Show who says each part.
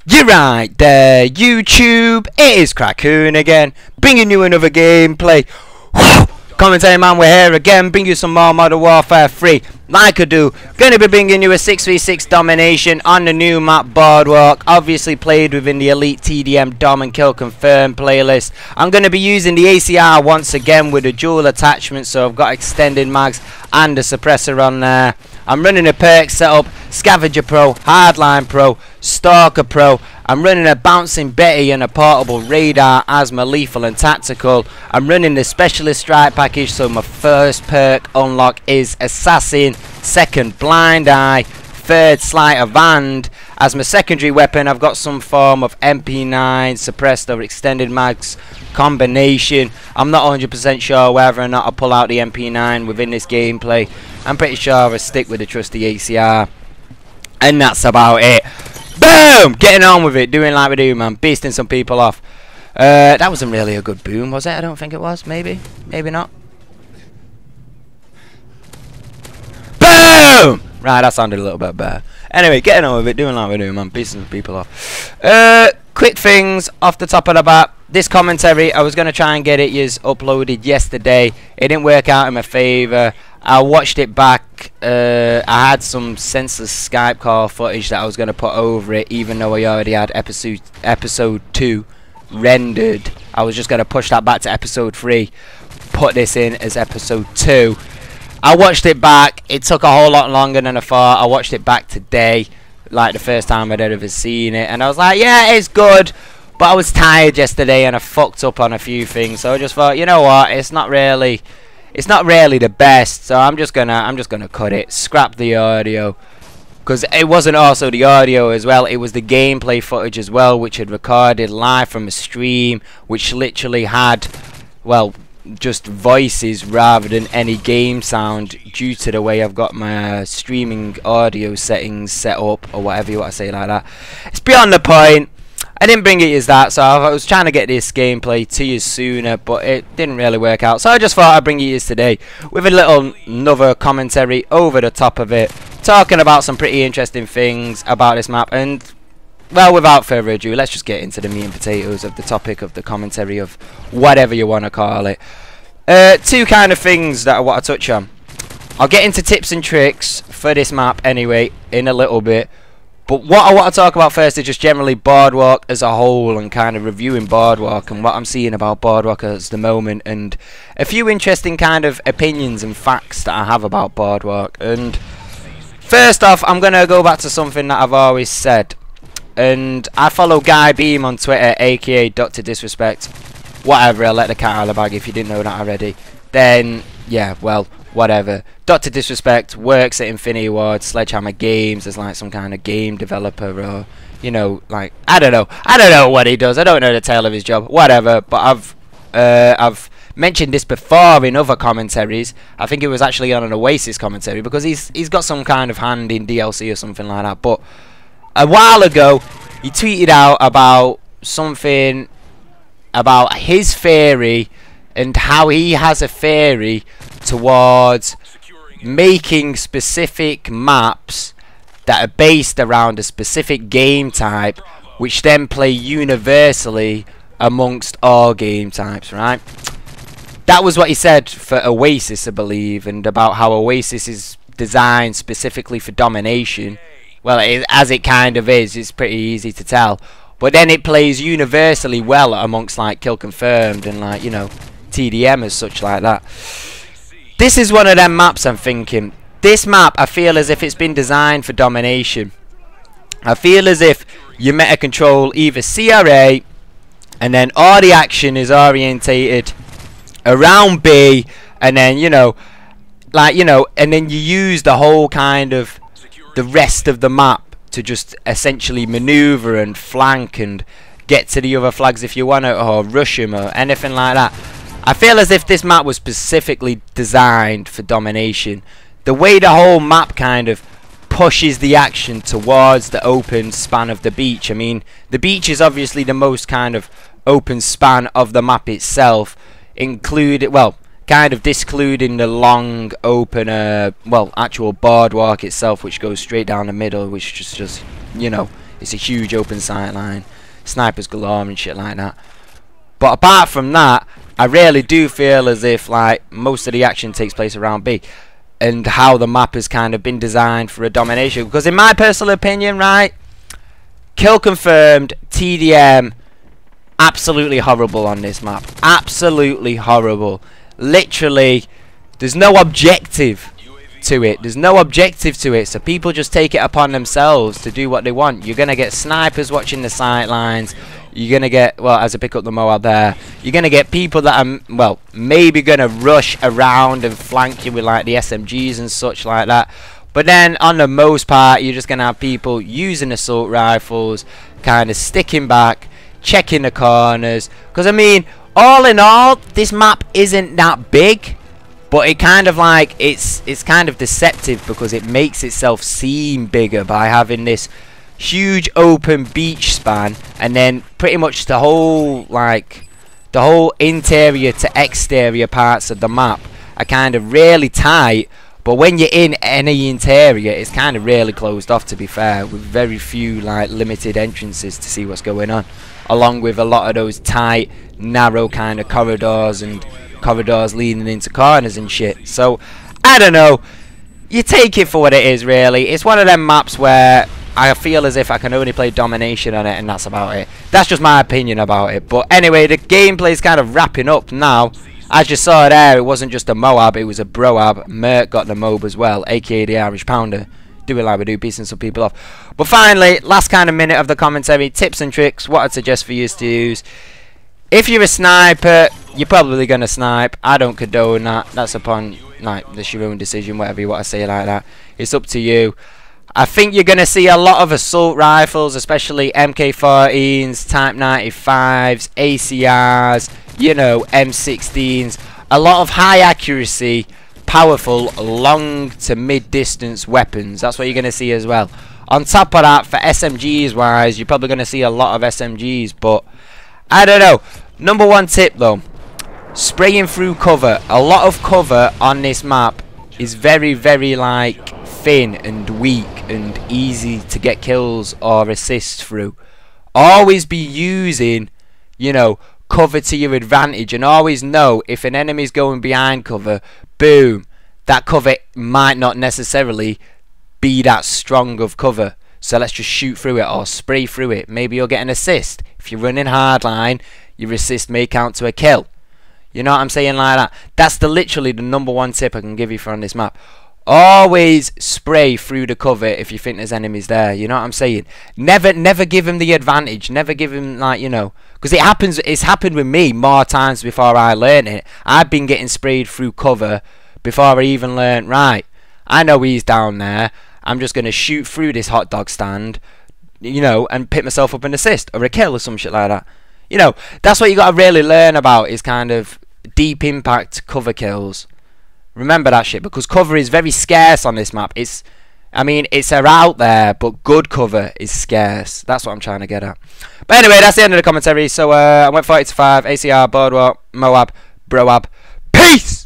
Speaker 1: You're right there, YouTube. It is Crackoon again, bringing you another gameplay. Commentating man, we're here again, bring you some more Modern Warfare 3. Like I do, going to be bringing you a 6v6 domination on the new map Boardwalk. Obviously played within the Elite TDM Dom and Kill Confirmed playlist. I'm going to be using the ACR once again with a dual attachment, so I've got extended mags and a suppressor on there. I'm running a perk setup, Scavenger Pro, Hardline Pro, Stalker Pro. I'm running a Bouncing Betty and a portable radar as my lethal and tactical. I'm running the Specialist Strike package, so my first perk unlock is Assassin, second Blind Eye, third Sleight of Hand. As my secondary weapon, I've got some form of MP9, suppressed or extended mags combination. I'm not 100% sure whether or not I pull out the MP9 within this gameplay. I'm pretty sure I'll stick with the trusty ACR. And that's about it. Boom! Getting on with it, doing like we do, man. Beasting some people off. That wasn't really a good boom, was it? I don't think it was. Maybe. Maybe not. Boom! Right, that sounded a little bit better. Anyway, getting on with it, doing like we do, man. Beasting some people off. Quick things off the top of the bat. This commentary, I was going to try and get it uploaded yesterday. It didn't work out in my favour. I watched it back. I had some senseless Skype call footage that I was going to put over it, even though I already had episode 2 rendered. I was just going to push that back to episode 3, put this in as episode 2. I watched it back. It took a whole lot longer than I thought. I watched it back today, like the first time I'd ever seen it, and I was like, yeah, it's good. But I was tired yesterday and I fucked up on a few things, so I just thought, you know what, it's not really the best, so I'm just gonna cut it, scrap the audio, because it wasn't also the audio as well, it was the gameplay footage as well, which had recorded live from a stream, which literally had, well, just voices rather than any game sound, due to the way I've got my streaming audio settings set up, or whatever you want to say like that. It's beyond the point. I didn't bring it as that, so I was trying to get this gameplay to you sooner, but it didn't really work out. So I just thought I'd bring it today with another commentary over the top of it, talking about some pretty interesting things about this map. And, well, without further ado, let's just get into the meat and potatoes of the topic of the commentary, of whatever you want to call it. Two kind of things that I want to touch on. I'll get into tips and tricks for this map anyway in a little bit. But what I want to talk about first is just generally Boardwalk as a whole, and kind of reviewing Boardwalk and what I'm seeing about Boardwalk at the moment, and a few interesting kind of opinions and facts that I have about Boardwalk. And first off, I'm going to go back to something that I've always said. And I follow Guy Beam on Twitter, aka Dr. Disrespect. Whatever, I'll let the cat out of the bag if you didn't know that already. Then, yeah, well, whatever. Dr. Disrespect works at Infinity Ward, Sledgehammer Games, as like some kind of game developer, or, you know, like, I don't know what he does. I don't know the tale of his job. Whatever. But I've mentioned this before in other commentaries. I think it was actually on an Oasis commentary, because he's got some kind of hand in DLC or something like that. But a while ago, he tweeted out about something about his theory, and how he has a theory towards making specific maps that are based around a specific game type, which then play universally amongst all game types, right? That was what he said for Oasis, I believe, and about how Oasis is designed specifically for domination. Well, as it kind of is, it's pretty easy to tell. But then it plays universally well amongst, like, Kill Confirmed and, like, you know, TDM as such like that. This is one of them maps I'm thinking. This map, I feel as if it's been designed for domination. I feel as if you meta control either CRA, and then all the action is orientated around B, and then, you know, like, you know, and then you use the whole kind of the rest of the map to just essentially maneuver and flank and get to the other flags if you want to, or rush them or anything like that. I feel as if this map was specifically designed for domination. The way the whole map kind of pushes the action towards the open span of the beach. I mean, the beach is obviously the most kind of open span of the map itself, well, kind of discluding the long open well, actual boardwalk itself, which goes straight down the middle, which just you know, It's a huge open sight line, snipers galore and shit like that. But apart from that, I really do feel as if like most of the action takes place around B, and how the map has kind of been designed for a domination. Because in my personal opinion, right, kill confirmed, TDM, absolutely horrible on this map. Absolutely horrible. Literally, there's no objective to it. There's no objective to it. So people just take it upon themselves to do what they want. You're going to get snipers watching the sight lines. You're going to get, well, as I pick up the MO.A.B there, you're going to get people that are, well, maybe going to rush around and flank you with like the SMGs and such like that. But then on the most part, you're just going to have people using assault rifles, kind of sticking back, checking the corners. Because I mean, all in all, this map isn't that big, but it kind of like it's kind of deceptive because it makes itself seem bigger by having this huge open beach span, and then pretty much the whole interior to exterior parts of the map are kind of really tight. But when you're in any interior, it's kind of really closed off, to be fair, with very few like limited entrances to see what's going on, along with a lot of those tight, narrow kind of corridors and corridors leading into corners and shit. So I don't know, you take it for what it is, really. It's one of them maps where I feel as if I can only play domination on it, and that's about it. That's just my opinion about it. But anyway, the gameplay's kind of wrapping up now. As you saw there, it wasn't just a MO.A.B, it was a Bro.A.B. M.O.A.B got the M.O.A.B as well, aka the Irish Pounder. Doing like we do, piecing some people off. But finally, last kind of minute of the commentary, tips and tricks, what I'd suggest for you to use. If you're a sniper, you're probably going to snipe. I don't condone that. That's upon, like, that's your own decision, whatever you want to say like that. It's up to you. I think you're going to see a lot of assault rifles, especially MK14s, Type 95s, ACRs, you know, M16s. A lot of high accuracy, powerful, long to mid-distance weapons. That's what you're going to see as well. On top of that, for SMGs wise, you're probably going to see a lot of SMGs, but I don't know. Number one tip though, spraying through cover. A lot of cover on this map is very, very like thin and weak and easy to get kills or assists through. Always be using, you know, cover to your advantage, and always know if an enemy's going behind cover, boom, that cover might not necessarily be that strong of cover. So let's just shoot through it or spray through it. Maybe you'll get an assist. If you're running hardline, your assist may count to a kill. You know what I'm saying like that? That's literally the number one tip I can give you for on this map. Always spray through the cover if you think there's enemies there. You know what I'm saying? Never give him the advantage. Never give him, like, you know, because it's happened with me more times before I learned it. I've been getting sprayed through cover before I even learned, right, I know he's down there, I'm just going to shoot through this hot dog stand, you know, and pick myself up an assist or a kill or some shit like that. You know, that's what you got to really learn about, is kind of deep impact cover kills. Remember that shit, because cover is very scarce on this map. I mean, it's out there, but good cover is scarce. That's what I'm trying to get at. But anyway, that's the end of the commentary. So I went 40 to 5, ACR, Boardwalk, M.O.A.B, Bro.A.B. Peace!